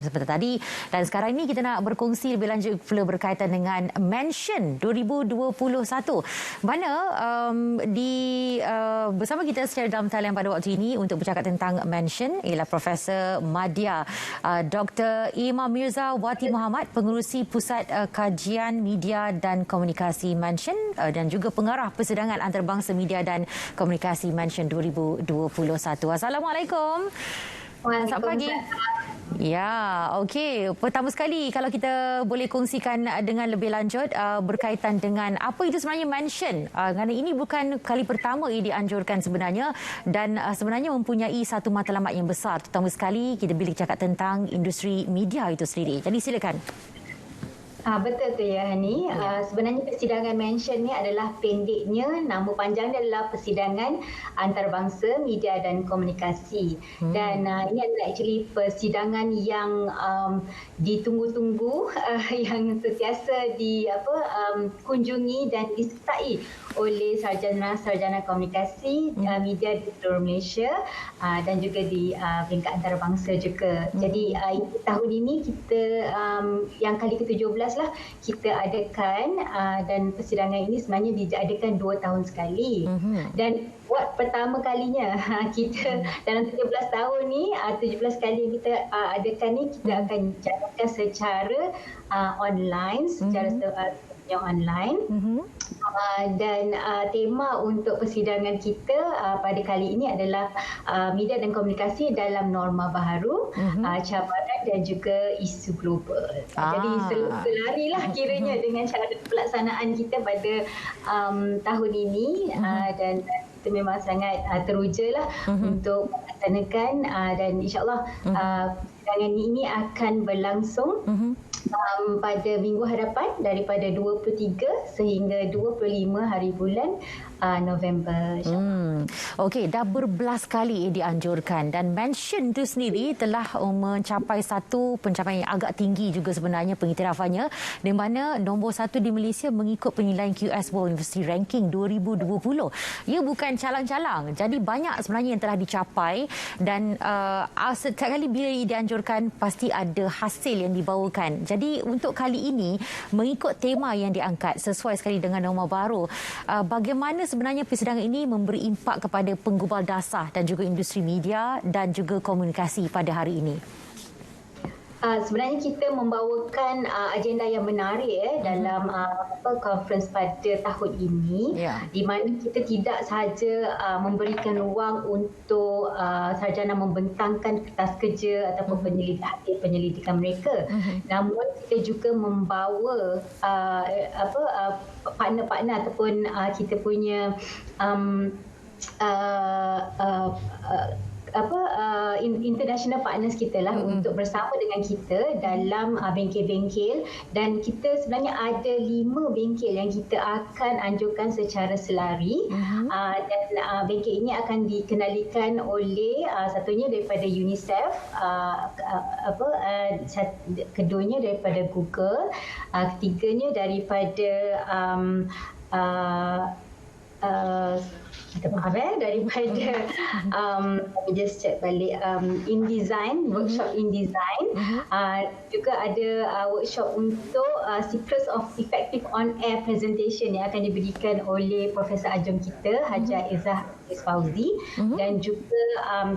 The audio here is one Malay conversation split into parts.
Seperti tadi, dan sekarang ini kita nak berkongsi lebih lanjut pula berkaitan dengan Mention 2021. Mana bersama kita secara dalam talian pada waktu ini untuk bercakap tentang Mention ialah Profesor Madya Dr. Imam Mirza Wati Muhammad, Pengerusi Pusat Kajian Media dan Komunikasi Mention dan juga Pengarah Persidangan Antarabangsa Media dan Komunikasi Mention 2021. Assalamualaikum. Selamat pagi. Ya, okey. Pertama sekali kalau kita boleh kongsikan dengan lebih lanjut berkaitan dengan apa itu sebenarnya Mention. Kerana ini bukan kali pertama ia dianjurkan sebenarnya dan sebenarnya mempunyai satu matlamat yang besar, terutama sekali kita bila cakap tentang industri media itu sendiri. Jadi silakan. Betul tu ya Hani. Sebenarnya persidangan Mention ni adalah pendeknya, nama panjangnya adalah Persidangan Antarabangsa Media dan Komunikasi. Dan ini adalah actually persidangan yang ditunggu-tunggu, yang sentiasa kunjungi dan disertai oleh sarjana-sarjana komunikasi media di seluruh Malaysia dan juga di peringkat antarabangsa juga. Jadi tahun ini kita yang kali ke-17 lah kita adakan dan persidangan ini sebenarnya diadakan 2 tahun sekali. Dan buat pertama kalinya kita dalam 17 tahun ni 17 kali yang kita adakan ni kita akan jalankan secara online, secara online. Dan tema untuk persidangan kita pada kali ini adalah media dan komunikasi dalam norma baharu, cabaran dan juga isu global. Jadi selarilah kiranya dengan cara pelaksanaan kita pada tahun ini dan kita memang sangat teruja lah untuk melaksanakan dan insyaAllah persidangan ini akan berlangsung pada minggu hadapan daripada 23 sehingga 25 hari bulan November. Okey, dah berbelas kali dianjurkan dan Mention itu sendiri telah mencapai satu pencapaian yang agak tinggi juga sebenarnya pengiktirafannya, di mana nombor 1 di Malaysia mengikut penilaian QS World University Ranking 2020. Ia bukan calang-calang, jadi banyak sebenarnya yang telah dicapai dan setiap kali bila dianjurkan pasti ada hasil yang dibawakan. Jadi untuk kali ini mengikut tema yang diangkat sesuai sekali dengan norma baru, bagaimana sebenarnya persidangan ini memberi impak kepada penggubal dasar dan juga industri media dan juga komunikasi pada hari ini? Sebenarnya kita membawakan agenda yang menarik dalam conference pada tahun ini, di mana kita tidak sahaja memberikan ruang untuk sarjana membentangkan kertas kerja ataupun penyelidikan mereka, namun kita juga membawa partner-partner ataupun kita punya international partners kita lah untuk bersama dengan kita dalam bengkel-bengkel, dan kita sebenarnya ada 5 bengkel yang kita akan anjurkan secara selari dan bengkel ini akan dikenalikan oleh satunya daripada UNICEF, keduanya daripada Google, ketiganya daripada daripada just check balik InDesign, workshop InDesign, juga ada workshop untuk Secrets of Effective On-Air Presentation yang akan diberikan oleh Profesor Ajong kita, Hajar Izzah Fauzi, dan juga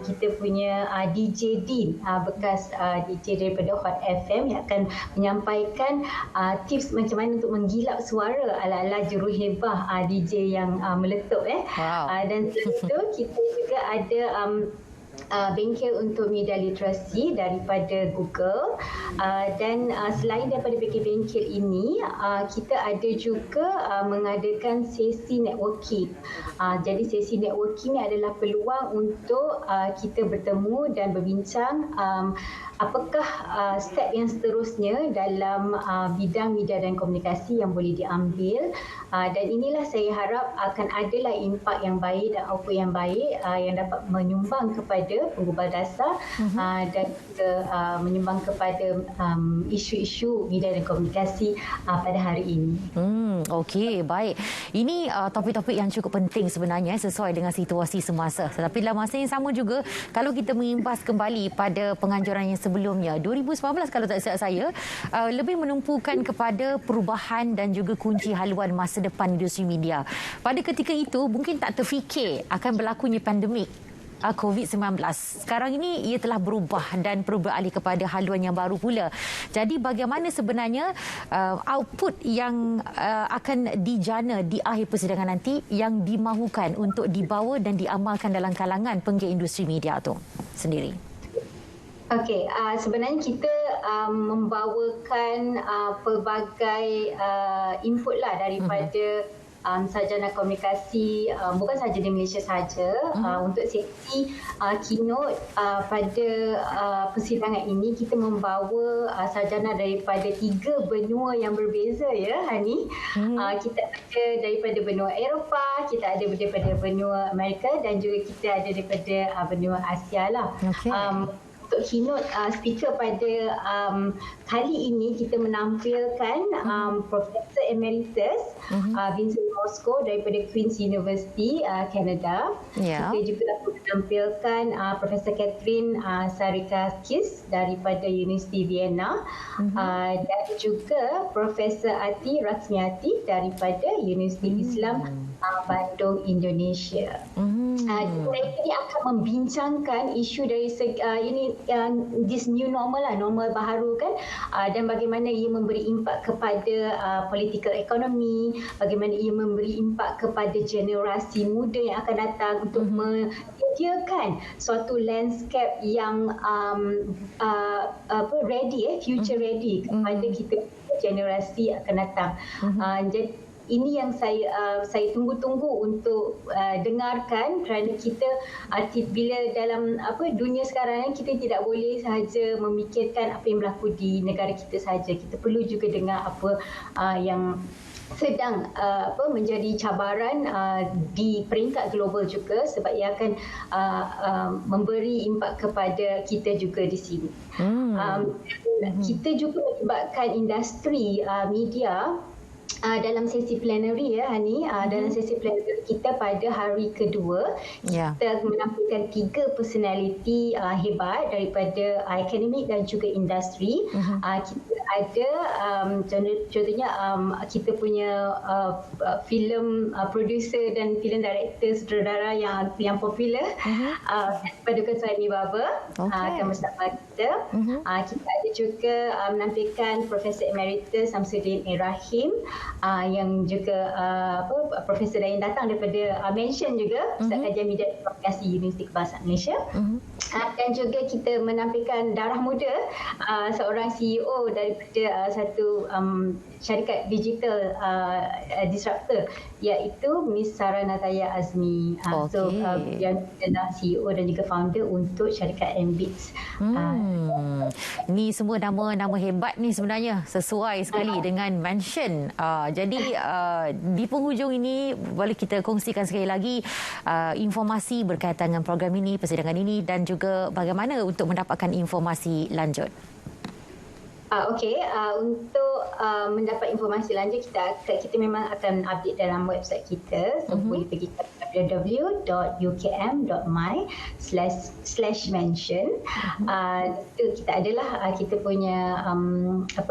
kita punya DJ Dean, bekas DJ daripada Hot FM, yang akan menyampaikan tips macam mana untuk menggilap suara ala-ala juruhebah DJ yang meletup. Dan selain itu kita juga ada bengkel untuk media literasi daripada Google, dan selain daripada bengkel-bengkel ini kita ada juga mengadakan sesi networking. Jadi sesi networking ni adalah peluang untuk kita bertemu dan berbincang apakah step yang seterusnya dalam bidang media dan komunikasi yang boleh diambil, dan inilah saya harap akan adalah impak yang baik dan output yang baik yang dapat menyumbang kepada penggubal dasar dan juga menyumbang kepada isu-isu media dan komunikasi pada hari ini. Okey, baik. Ini topik-topik yang cukup penting sebenarnya sesuai dengan situasi semasa. Tetapi dalam masa yang sama juga, kalau kita mengimbas kembali pada penganjuran yang sebelumnya, sebelumnya. 2019 kalau tak silap saya lebih menumpukan kepada perubahan dan juga kunci haluan masa depan industri media. Pada ketika itu mungkin tak terfikir akan berlakunya pandemik COVID-19. Sekarang ini ia telah berubah dan perlu beralih kepada haluan yang baru pula. Jadi bagaimana sebenarnya output yang akan dijana di akhir persidangan nanti yang dimahukan untuk dibawa dan diamalkan dalam kalangan penggiat industri media tu sendiri? Okey, sebenarnya kita membawakan pelbagai input lah daripada sarjana komunikasi, bukan sahaja di Malaysia sahaja, untuk sesi keynote pada persidangan ini. Kita membawa sarjana daripada 3 benua yang berbeza, ya Hani. Kita ada daripada benua Eropah, kita ada daripada benua Amerika dan juga kita ada daripada benua Asia lah. Okay. Untuk keynote speaker pada kali ini kita menampilkan Profesor Emeritus Vincent Roscoe daripada Queen's University, Canada. Yeah. Kita juga menampilkan Profesor Catherine Sarikakis daripada University Vienna, dan juga Profesor Ati Raksmiati daripada Universiti Islam Bandung, Indonesia. Mereka ini akan membincangkan isu dari this new normal lah, normal baharu kan, dan bagaimana ia memberi impak kepada political economy, bagaimana ia memberi impak kepada generasi muda yang akan datang untuk menyediakan suatu landscape yang ready, future ready kepada kita generasi akan datang. Jadi ini yang saya tunggu-tunggu untuk dengarkan, kerana kita bila dalam dunia sekarang kita tidak boleh sahaja memikirkan apa yang berlaku di negara kita sahaja. Kita perlu juga dengar apa yang sedang menjadi cabaran di peringkat global juga, sebab ia akan memberi impak kepada kita juga di sini. Kita juga melibatkan industri media dalam sesi plenary, ya Hani. Dalam sesi plenary kita pada hari kedua, kita menampilkan 3 personality hebat daripada akademik dan juga industri. Kita ada contohnya kita punya filem producer dan filem director sutradara yang popular, Paduka Suhaimi Baba akan bersama kita. Kita ada juga menampilkan Profesor Emeritus Samsudin Rahim, yang juga profesor lain datang daripada mention juga Pusat Kajian Media dan Komunikasi Universiti Kebangsaan Malaysia. Dan juga kita menampilkan darah muda, seorang CEO daripada satu syarikat digital disruptor, iaitu Miss Sarah Nataya Azmi. So yang adalah CEO dan juga founder untuk syarikat Ambits. Ini semua nama-nama hebat ni sebenarnya, sesuai sekali dengan mention. Jadi di penghujung ini boleh kita kongsikan sekali lagi informasi berkaitan dengan program ini, persidangan ini, dan juga bagaimana untuk mendapatkan informasi lanjut. Okey, untuk mendapat informasi lanjut kita memang akan update dalam website kita. So boleh pergi ke www.ukm.my/mention. Itu kita adalah kita punya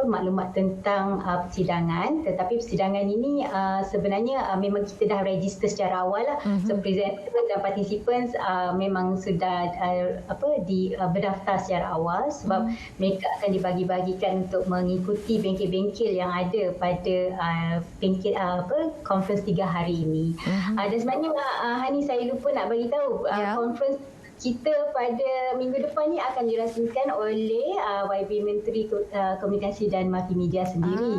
maklumat tentang persidangan. Tetapi persidangan ini sebenarnya memang kita dah register secara awal lah. So presenter dan participants memang sudah berdaftar secara awal, sebab mereka akan dibagi-bagikan untuk mengikuti bengkel-bengkel yang ada pada bengkel conference 3 hari ini. Dan sebenarnya Hani, saya lupa nak bagi tahu, conference kita pada minggu depan ni akan dirasmikan oleh YB Menteri Komunikasi dan Multimedia sendiri.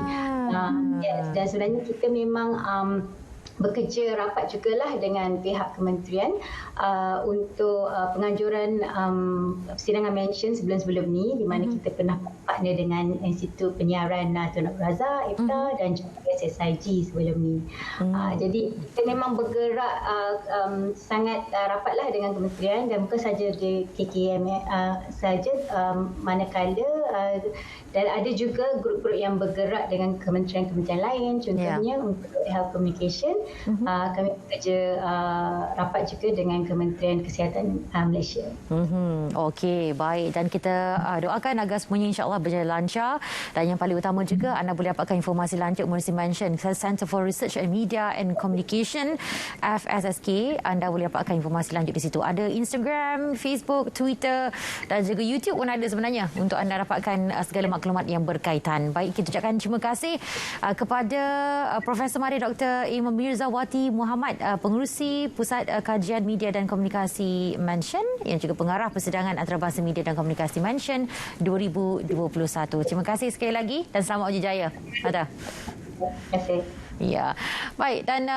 Dan sebenarnya kita memang bekerja rapat jugalah dengan pihak kementerian untuk penganjuran persidangan mention sebelum-sebelum ni, di mana kita pernah partner dengan Institut Penyiaran Tun Abdul Razak, IFTA, dan juga SSIG sebelum ni. Jadi kita memang bergerak sangat rapatlah dengan kementerian, dan bukan saja di KKM saja, manakala dan ada juga grup-grup yang bergerak dengan kementerian-kementerian lain, contohnya untuk health communication, kami bekerja rapat juga dengan Kementerian Kesihatan Malaysia. Okey, baik, dan kita doakan agar semuanya insya-Allah berjalan lancar, dan yang paling utama juga anda boleh dapatkan informasi lanjut Mercy Mention Center for Research and Media and Communication FSSK. Anda boleh dapatkan informasi lanjut di situ. Ada Instagram, Facebook, Twitter dan juga YouTube pun ada sebenarnya untuk anda dapatkan segala maklumat yang berkaitan. Baik, kita ucapkan terima kasih kepada Profesor Mari Dr. Imam Mirza Wati Muhammad, pengerusi Pusat Kajian Media dan Komunikasi Mention, yang juga pengarah Persidangan Antarabangsa Media dan Komunikasi Mention 2021. Terima kasih sekali lagi dan selamat berjaya. Ada. Terima kasih. Ya. Baik, dan